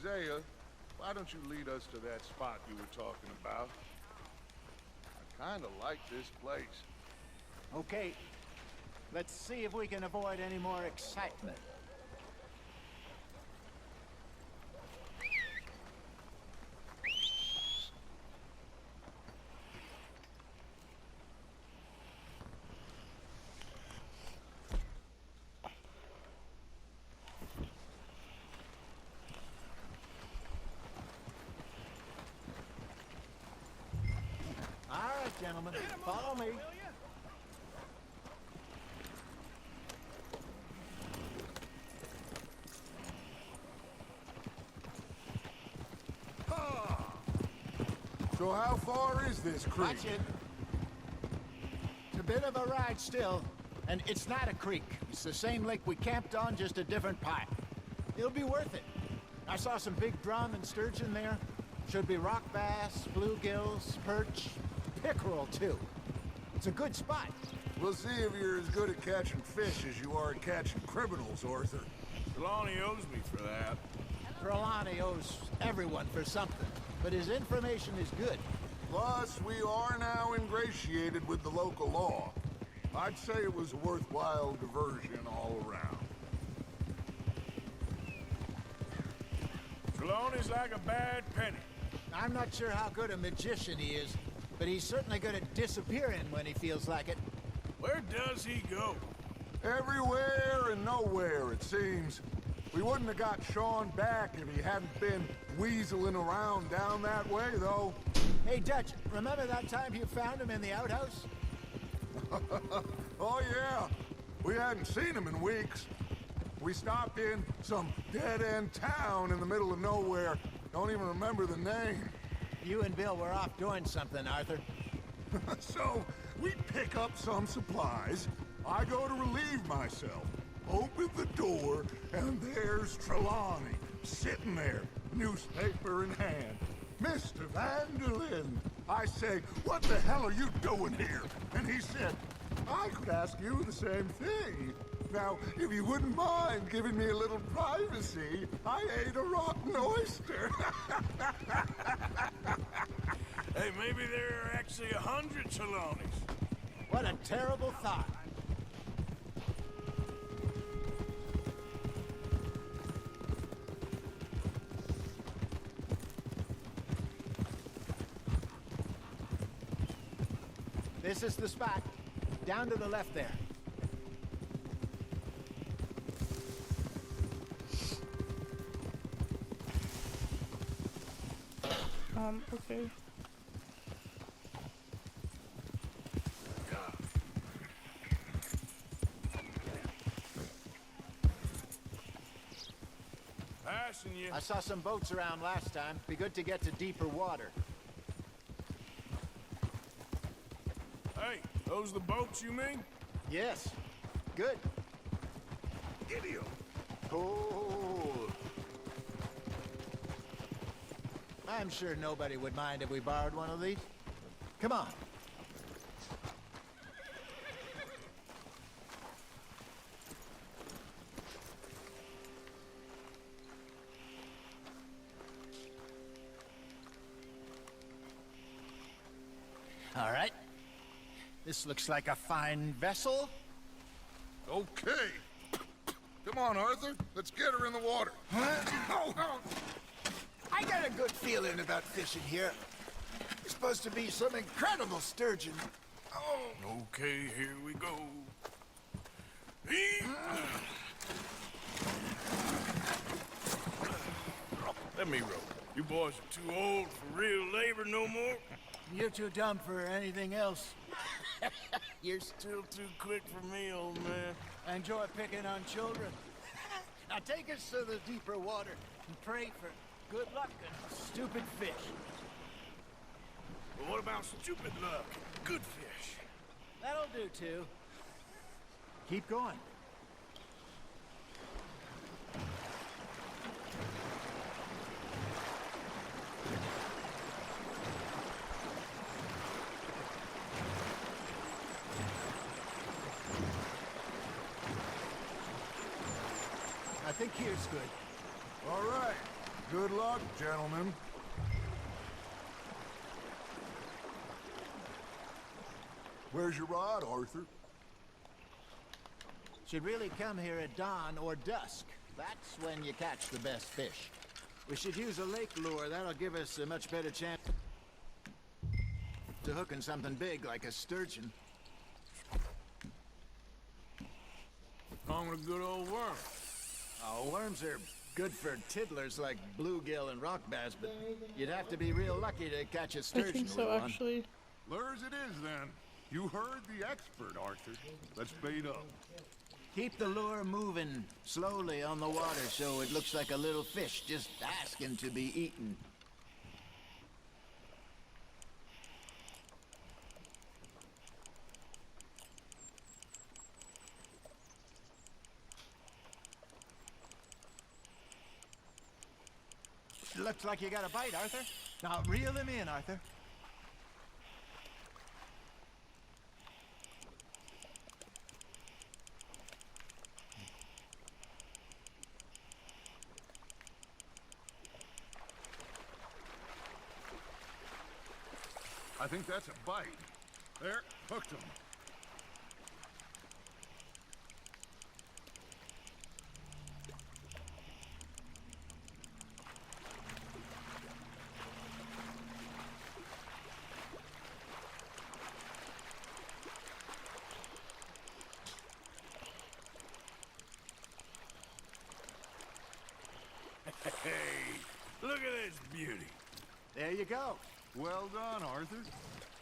Isaiah, why don't you lead us to that spot you were talking about? I kinda like this place. Okay, let's see if we can avoid any more excitement. All right, gentlemen, follow me. So how far is this creek? Watch it. It's a bit of a ride still, and it's not a creek. It's the same lake we camped on, just a different pipe. It'll be worth it. I saw some big drum and sturgeon there. Should be rock bass, bluegills, perch, pickerel too. It's a good spot. We'll see if you're as good at catching fish as you are at catching criminals, Arthur. Trelawney owes me for that. Trelawney owes everyone for something, but his information is good. Plus, we are now ingratiated with the local law. I'd say it was a worthwhile diversion all around. Trelawney's like a bad penny. I'm not sure how good a magician he is, but he's certainly good at disappearing when he feels like it. Where does he go? Everywhere and nowhere, it seems. We wouldn't have got Sean back if he hadn't been weaseling around down that way, though. Hey, Dutch, remember that time you found him in the outhouse? Oh, yeah. We hadn't seen him in weeks. We stopped in some dead-end town in the middle of nowhere. Don't even remember the name. You and Bill were off doing something, Arthur. So, we pick up some supplies. I go to relieve myself. Open the door, and there's Trelawney, sitting there, newspaper in hand. Mr. Vanderlyn. I say, what the hell are you doing here? And he said, I could ask you the same thing. Now, if you wouldn't mind giving me a little privacy, I ate a rotten oyster. Hey, maybe there are actually 100 Trelawneys. What a terrible thought. This is the spot. Down to the left there. Okay. Passing you. I saw some boats around last time. Be good to get to deeper water. Hey, those the boats you mean? Yes. Good. Idiot. Cool. I'm sure nobody would mind if we borrowed one of these. Come on. All right. This looks like a fine vessel. Okay. Come on, Arthur. Let's get her in the water. I got a good feeling about fishing here. It's supposed to be some incredible sturgeon. Oh, Okay, here we go. Let me row. You boys are too old for real labor no more. You're too dumb for anything else. You're still too quick for me, old man. I enjoy picking on children. Now take us to the deeper water and pray for good luck and stupid fish. But what about stupid luck? Good fish. That'll do too. Keep going. I think here's good. All right. Good luck, gentlemen. Where's your rod, Arthur? Should really come here at dawn or dusk. That's when you catch the best fish. We should use a lake lure. That'll give us a much better chance to hooking something big like a sturgeon. On with a good old worm. Oh, worms are good for tiddlers like bluegill and rock bass, but you'd have to be real lucky to catch a I sturgeon think so, with one. actually. Lures it is, then. You heard the expert, Arthur. Let's bait up. Keep the lure moving slowly on the water so it looks like a little fish just asking to be eaten. Looks like you got a bite, Arthur. Now reel him in, Arthur. I think that's a bite. There, hooked him. Hey, look at this beauty. There you go. Well done, Arthur.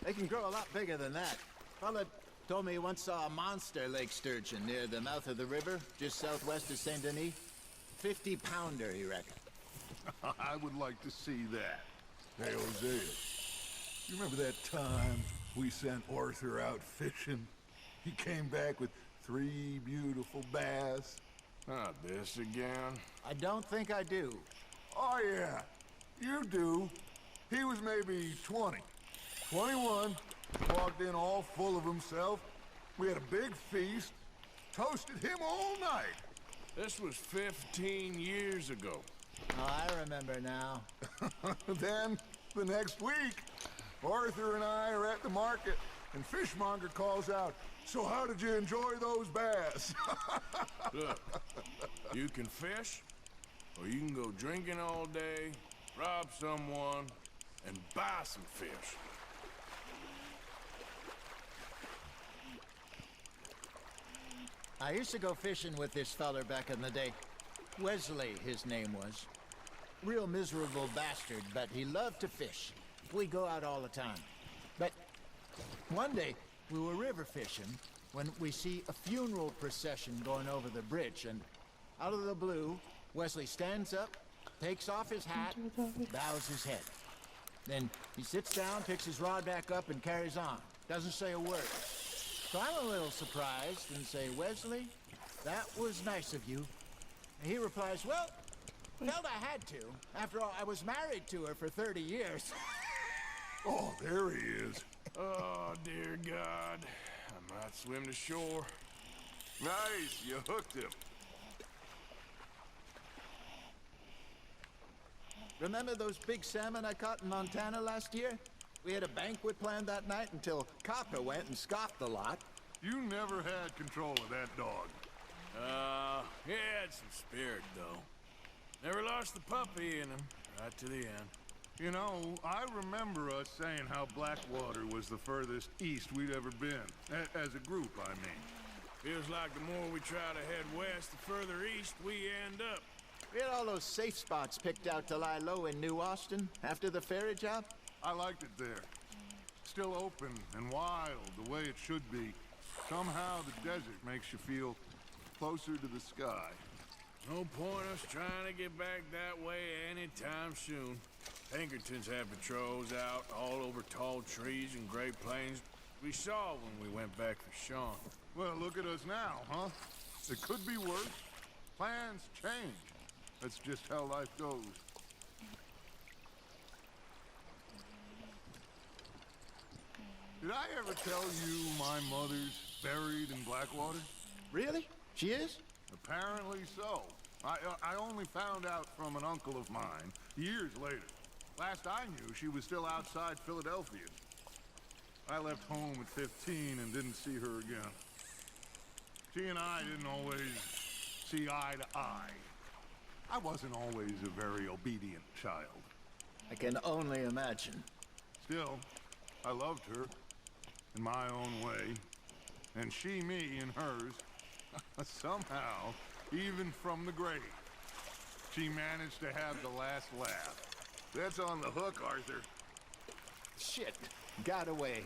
They can grow a lot bigger than that. Fella told me he once saw a monster lake sturgeon near the mouth of the river, just southwest of Saint Denis. 50-pounder, he reckoned. I would like to see that. Hey, Hosea, you remember that time we sent Arthur out fishing? He came back with 3 beautiful bass. Not this again. I don't think I do. Oh, yeah, you do. He was maybe 20, 21, walked in all full of himself. We had a big feast, toasted him all night. This was 15 years ago. Oh, I remember now. Then, the next week, Arthur and I are at the market, and Fishmonger calls out, "So how did you enjoy those bass?" Look, you can fish, or you can go drinking all day, rob someone, and buy some fish. I used to go fishing with this feller back in the day. Wesley, his name was. Real miserable bastard, but he loved to fish. We go out all the time. But one day, we were river fishing when we see a funeral procession going over the bridge, and out of the blue, Wesley stands up, takes off his hat, bows his head. Then he sits down, picks his rod back up, and carries on. Doesn't say a word. So I'm a little surprised and say, "Wesley, that was nice of you." And he replies, "Well, felt I had to. After all, I was married to her for 30 years. Oh, there he is. Oh, dear God. I might swim to shore. Nice, you hooked him. Remember those big salmon I caught in Montana last year? We had a banquet planned that night until Copper went and scoffed the lot. You never had control of that dog. He had some spirit, though. Never lost the puppy in him, right to the end. You know, I remember us saying how Blackwater was the furthest east we'd ever been. As a group, I mean. Feels like the more we try to head west, the further east we end up. We had all those safe spots picked out to lie low in New Austin after the ferry job. I liked it there. Still open and wild, the way it should be. Somehow the desert makes you feel closer to the sky. No point us trying to get back that way anytime soon. Pinkertons have patrols out all over tall trees and Great Plains. We saw when we went back for Sean. Well, look at us now, huh? It could be worse. Plans change. That's just how life goes. Did I ever tell you my mother's buried in Blackwater? Really? She is? Apparently so. I only found out from an uncle of mine years later. Last I knew, she was still outside Philadelphia. I left home at 15 and didn't see her again. She and I didn't always see eye to eye. I wasn't always a very obedient child. I can only imagine. Still, I loved her in my own way, and she me in hers. Somehow, even from the grave, she managed to have the last laugh. That's on the hook, Arthur. Shit, got away.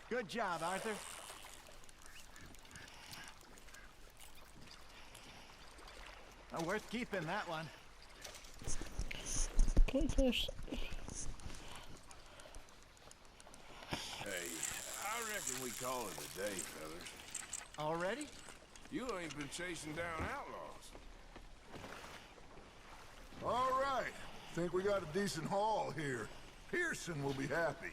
Good job, Arthur. Worth keeping, that one. Okay, fish. Hey, I reckon we call it a day, fellas. Already? You ain't been chasing down outlaws. All right. Think we got a decent haul here. Pearson will be happy.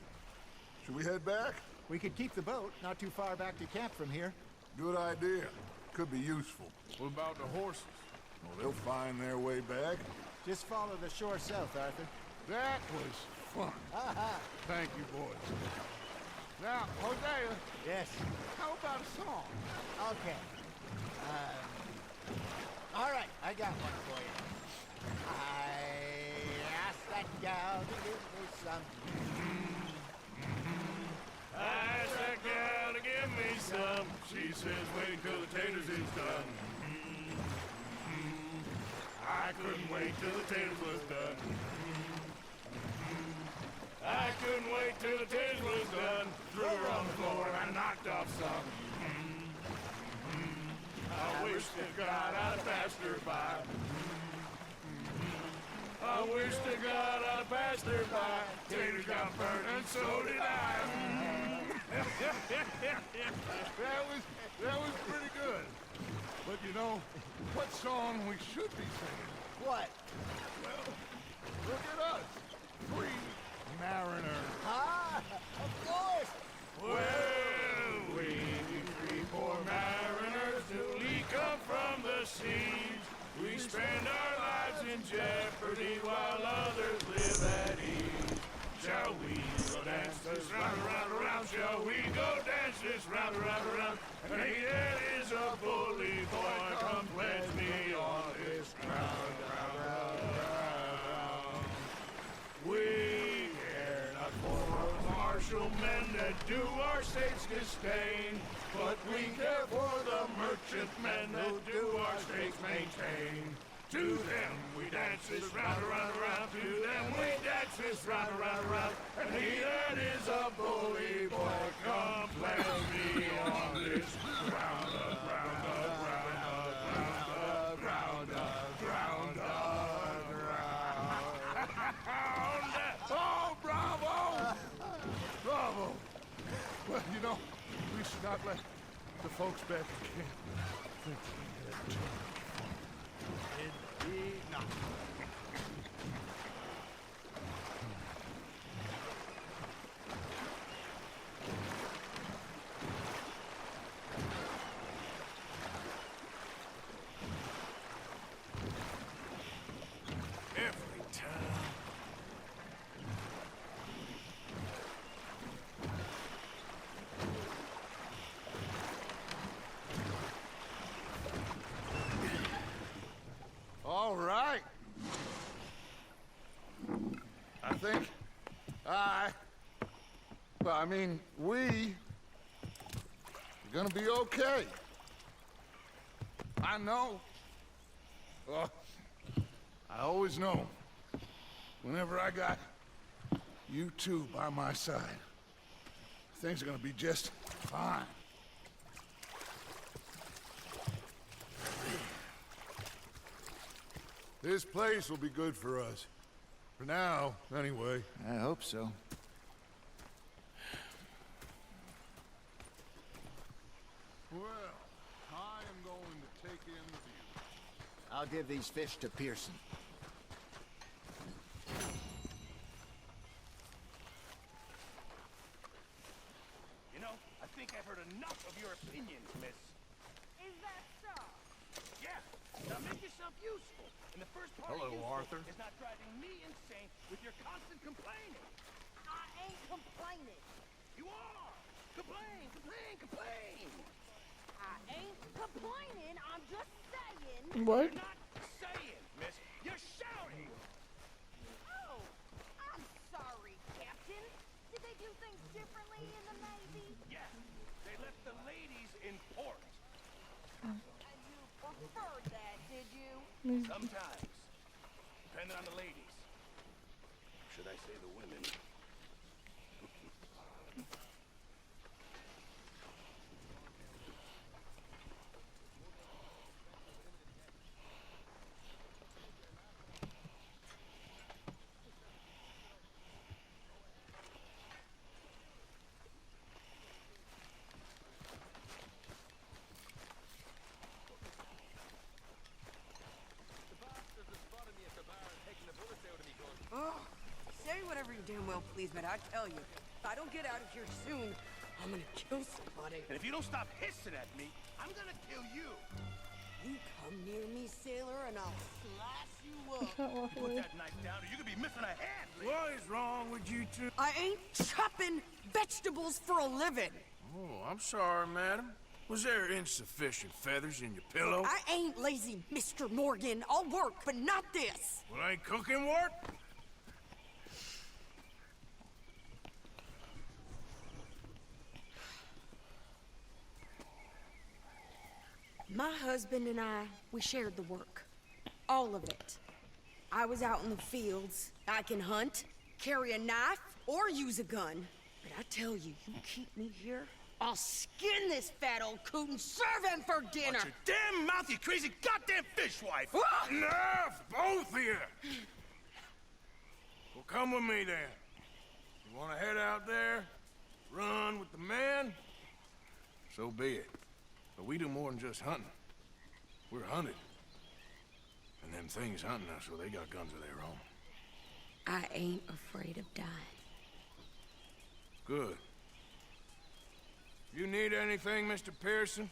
Should we head back? We could keep the boat not too far back to camp from here. Good idea. Could be useful. What about the horses? Well, they'll find their way back. Just follow the shore south, Arthur. That was fun. Thank you, boys. Now, Hosea, Yes. how about a song? Okay. All right, I got one for you. I asked that gal to give me some. I asked that gal to give me some. She says wait till the taters is done. I couldn't wait till the taters was done. I couldn't wait till the taters was done. Threw her on the floor and I knocked off some. I wish to God I'd passed her by. I wish to God I'd passed her by. Taters got burned and so did I. That was pretty good. But you know, what song we should be singing? What? Well, look at us. Free mariners. Ah, of course. Well, we three poor mariners newly come from the seas. We spend our lives in jeopardy while others live at ease. Shall we go dance this round, around, around? Shall we go dance this round, around, around? And he that is a bully boy, come pledge me on this ground, round, round, round. We care not for martial men that do our state's disdain, but we care for the merchant men that do our state's maintain. To them we dance this round, around, around. To them we dance this round, around, around. And he that is a bully boy, come pledge me on this ground, ground, ground, ground, ground, ground, ground. Oh, bravo! Bravo! Well, you know, we should not let the folks back in camp think we had too much fun. Indeed not. Every time. All right. I think we are gonna be okay. I know. I always know. Whenever I got you two by my side, things are gonna be just fine. This place will be good for us. For now, anyway. I hope so. Well, I am going to take in the view. I'll give these fish to Pearson. You know, I think I've heard enough of your opinions, miss. Is that so? Yeah, now make yourself useful. And the first part Hello, of useful Arthur. is not driving me insane with your constant complaining. I ain't complaining. You are! Complain, complain, complain! I ain't complaining. I'm just saying. What? You're not saying, miss. You're shouting! Oh, I'm sorry, Captain. Did they do things differently in the Navy? Yes, they left the ladies in port. And you preferred that, did you? Sometimes. Depending on the ladies. Should I say the women? Oh, say whatever you damn well please, but I tell you, if I don't get out of here soon, I'm gonna kill somebody. And if you don't stop hissing at me, I'm gonna kill you. You come near me, sailor, and I'll slice you up. Can't walk Put away. that knife down or you could be missing a hand, Lee. What is wrong with you two? I ain't chopping vegetables for a living. Oh, I'm sorry, madam. Was there insufficient feathers in your pillow? I ain't lazy, Mr. Morgan. I'll work, but not this. Well, ain't cooking work? My husband and I, we shared the work. All of it. I was out in the fields. I can hunt, carry a knife, or use a gun. But I tell you, you keep me here, I'll skin this fat old coot and serve him for dinner. Watch your damn mouth, you crazy goddamn fishwife! Ah! Enough, both of you! Well, come with me then. You want to head out there, run with the men? So be it. But we do more than just hunting. We're hunted. And them things hunting us, well, they got guns of their own. I ain't afraid of dying. Good. You need anything, Mr. Pearson?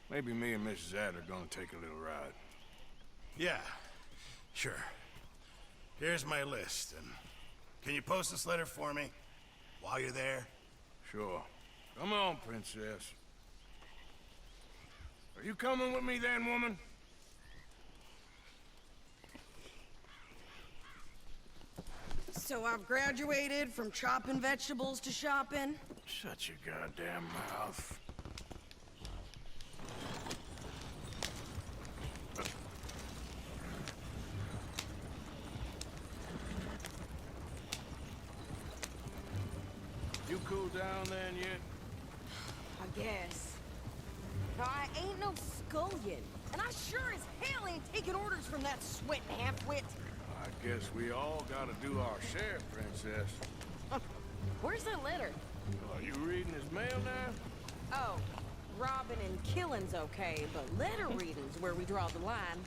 Maybe me and Mrs. Adler are gonna take a little ride. Yeah, sure. Here's my list, and can you post this letter for me while you're there? Sure. Come on, princess. Are you coming with me then, woman? So I've graduated from chopping vegetables to shopping. Shut your goddamn mouth. You cool down then yet? I guess. I ain't no scullion, and I sure as hell ain't taking orders from that sweating half-wit. I guess we all gotta do our share, princess. Where's that letter? Are you reading his mail now? Oh, robbing and killing's okay, but letter reading's where we draw the line.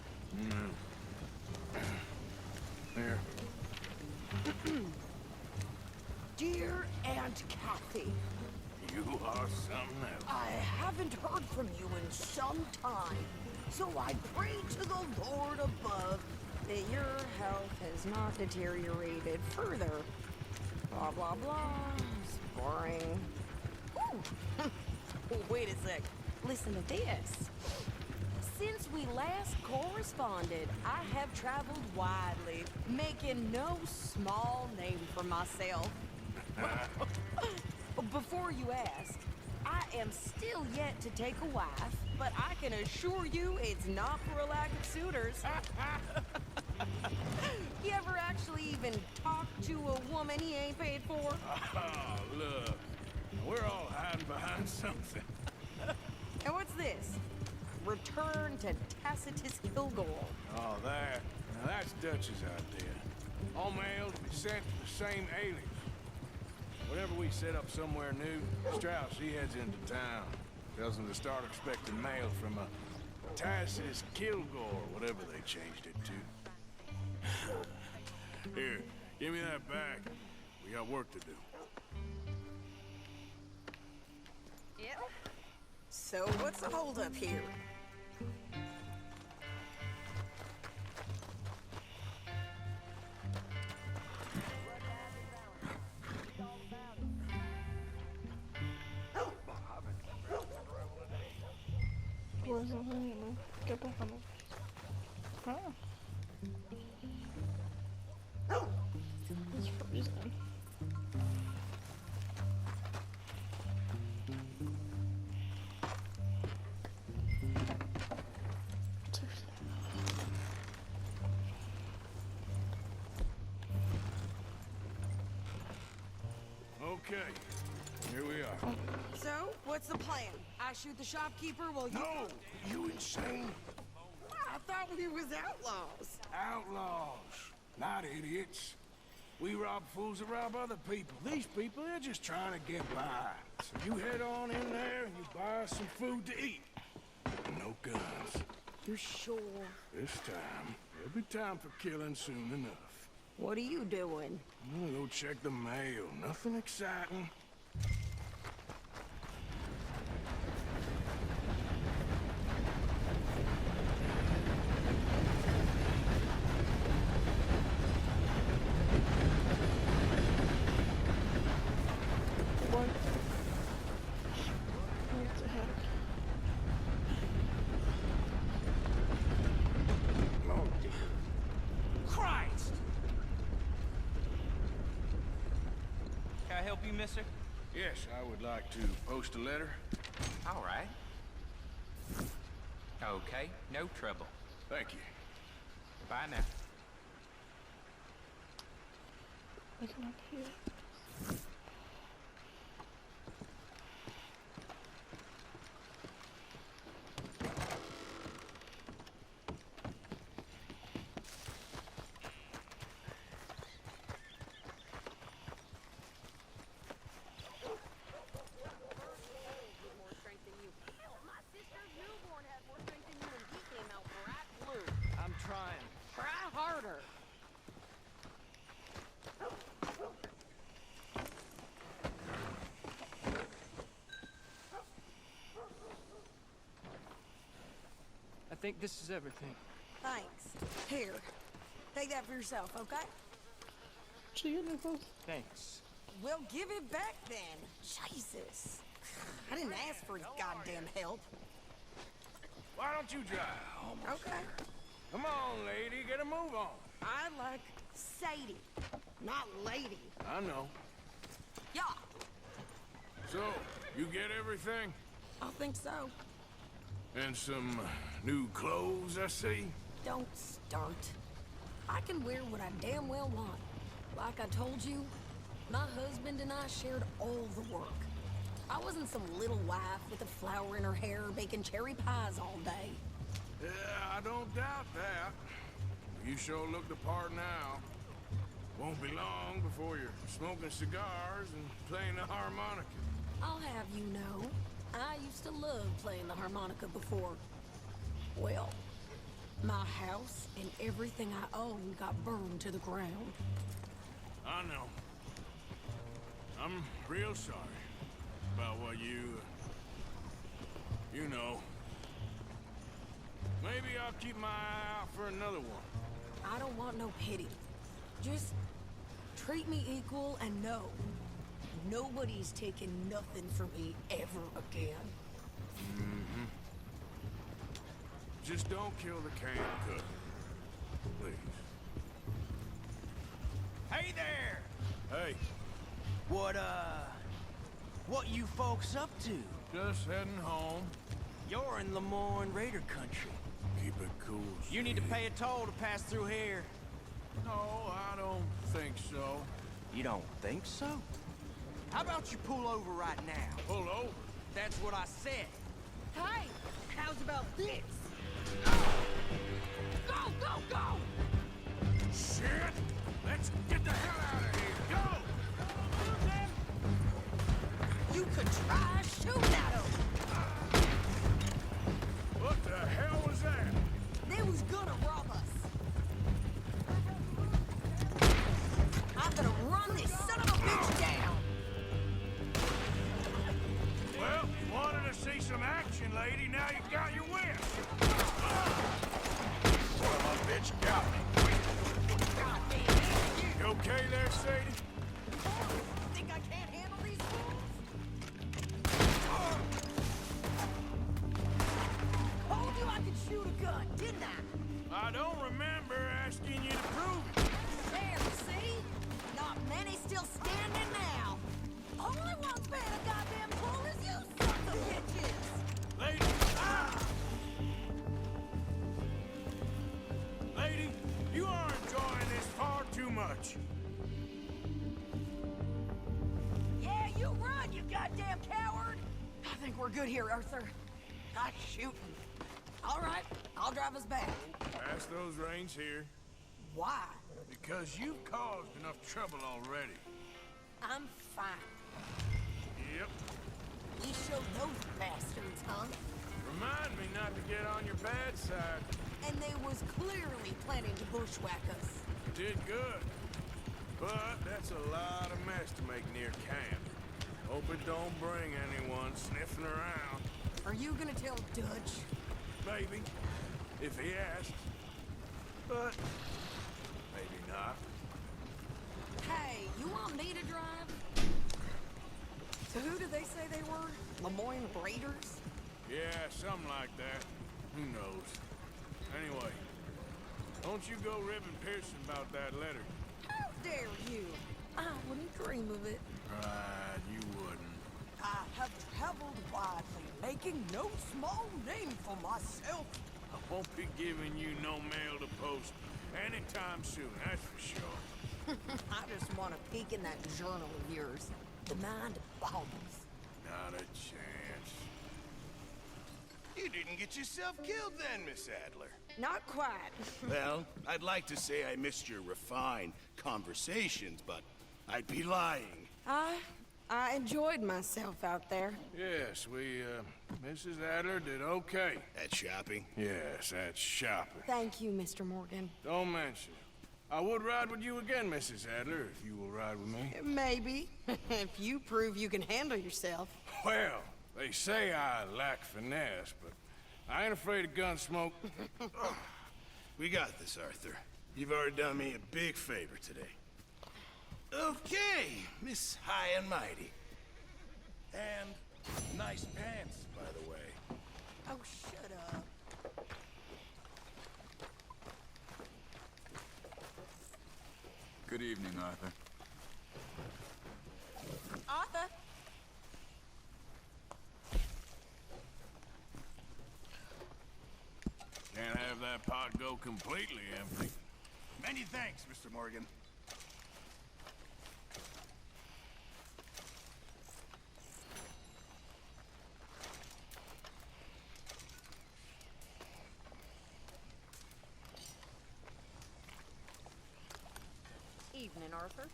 Here. Dear Aunt Kathy, You are something else. I haven't heard from you in some time, so I pray to the Lord above that your health has not deteriorated further. Blah, blah, blah. It's boring. Ooh. Wait a sec. Listen to this. Since we last corresponded, I have traveled widely, making no small name for myself. Before you ask, I am still yet to take a wife, but I can assure you it's not for a lack of suitors. You ever actually even talk to a woman he ain't paid for? Oh, look. We're all hiding behind something. And what's this? Return to Tacitus Kilgore. Oh, that. Now that's Dutch's idea. All mail to be sent to the same alias. Whenever we set up somewhere new, Strauss, he heads into town. Tells them to start expecting mail from a Tass's Kilgore, whatever they changed it to. Here, give me that back. We got work to do. Yep. So what's the holdup here? Where's the thing? Get back on it. Ah. It's freezing. Okay, here we are. So, what's the plan? I shoot the shopkeeper while you... No! You insane? I thought we was outlaws. Outlaws, not idiots. We rob fools that rob other people. These people, they're just trying to get by. So you head on in there and you buy us some food to eat. No guns. You sure? This time, there'll be time for killing soon enough. What are you doing? I'm gonna go check the mail. Nothing exciting. What? What the heck? Oh, dear. Christ! Can I help you, mister? Yes, I would like to post a letter. All right. Okay, no trouble. Thank you. Bye now. Looking up here. More strength than you. Hell, my sister's newborn has more strength than you, and he came out bright blue. I'm trying. Try harder. I think this is everything. Thanks. Here. Take that for yourself, okay? She getting it both? Thanks. Well, give it back then. Jesus. I didn't ask for his goddamn help. Why don't you drive? Okay. Come on, lady, get a move on. I like Sadie, not lady. I know. Yeah, So, you get everything? I think so. And some new clothes, I see? Don't start. I can wear what I damn well want. Like I told you, my husband and I shared all the work. I wasn't some little wife with a flower in her hair baking cherry pies all day. Yeah, I don't doubt that. You sure look the part now. Won't be long before you're smoking cigars and playing the harmonica. I'll have you know, I used to love playing the harmonica before. Well, my house and everything I owned got burned to the ground. I know. I'm real sorry about what you know. Maybe I'll keep my eye out for another one. I don't want no pity. Just treat me equal and know nobody's taking nothing from me ever again. Mm-hmm. Just don't kill the canned cook. Please. Hey there! Hey, What you folks up to? just heading home. You're in Lemoyne Raider country. Keep it cool. You need to sweetie. pay a toll to pass through here. No, I don't think so. You don't think so? How about you pull over right now? Pull over. That's what I said. Hey, how's about this? Go, go, go! Shit! Let's get the hell out of here. Go! You could try shooting at him. What the hell there, Sadie? Think I can't handle these fools? Told you I could shoot a gun, didn't I? I don't remember asking you to prove it. There, see? Not many still standing now. Only one's paying a goddamn toll is you sons of bitches! Lady! Ah! Lady, you are enjoying this far too much. Yeah, you run, you goddamn coward! I think we're good here, Arthur. Not shooting. All right, I'll drive us back. Pass those reins here, Why? because you've caused enough trouble already. I'm fine. Yep. We showed those bastards, huh? Remind me not to get on your bad side. And they was clearly planning to bushwhack us. You did good. But that's a lot of mess to make near camp. Hope it don't bring anyone sniffing around. Are you gonna tell Dutch? Maybe, if he asks. But maybe not. Hey, you want me to drive? So who did they say they were? Lemoyne Raiders? Yeah, something like that. Who knows? Anyway, don't you go ribbing Pearson about that letter. How dare you? I wouldn't dream of it. Right, you wouldn't. I have traveled widely, making no small name for myself. I won't be giving you no mail to post anytime soon, that's for sure. I just want to peek in that journal of yours. The mind boggles. Not a chance. You didn't get yourself killed then, Miss Adler. Not quite. Well, I'd like to say I missed your refined conversations, but I'd be lying. I enjoyed myself out there. Yes, Mrs. Adler did okay. At shopping? Yes, that's shopping. Thank you, Mr. Morgan. Don't mention it. I would ride with you again, Mrs. Adler, if you will ride with me. Maybe. If you prove you can handle yourself. Well, they say I lack finesse, but I ain't afraid of gun smoke. We got this, Arthur. You've already done me a big favor today. Okay, Miss High and Mighty. And nice pants, by the way. Oh, shut up. Good evening, Arthur. Arthur? Can't have that pot go completely empty. Many thanks, Mr. Morgan. Evening, Arthur.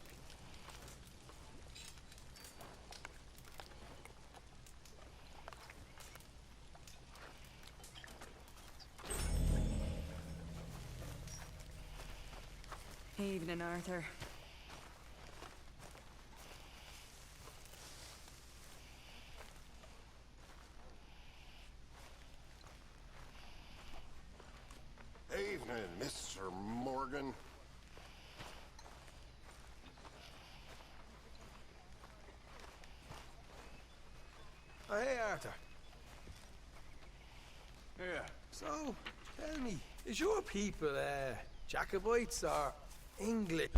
Evening, Arthur. Evening, Mr. Morgan. Oh, hey, Arthur. Yeah. So, tell me, is your people, Jacobites or English?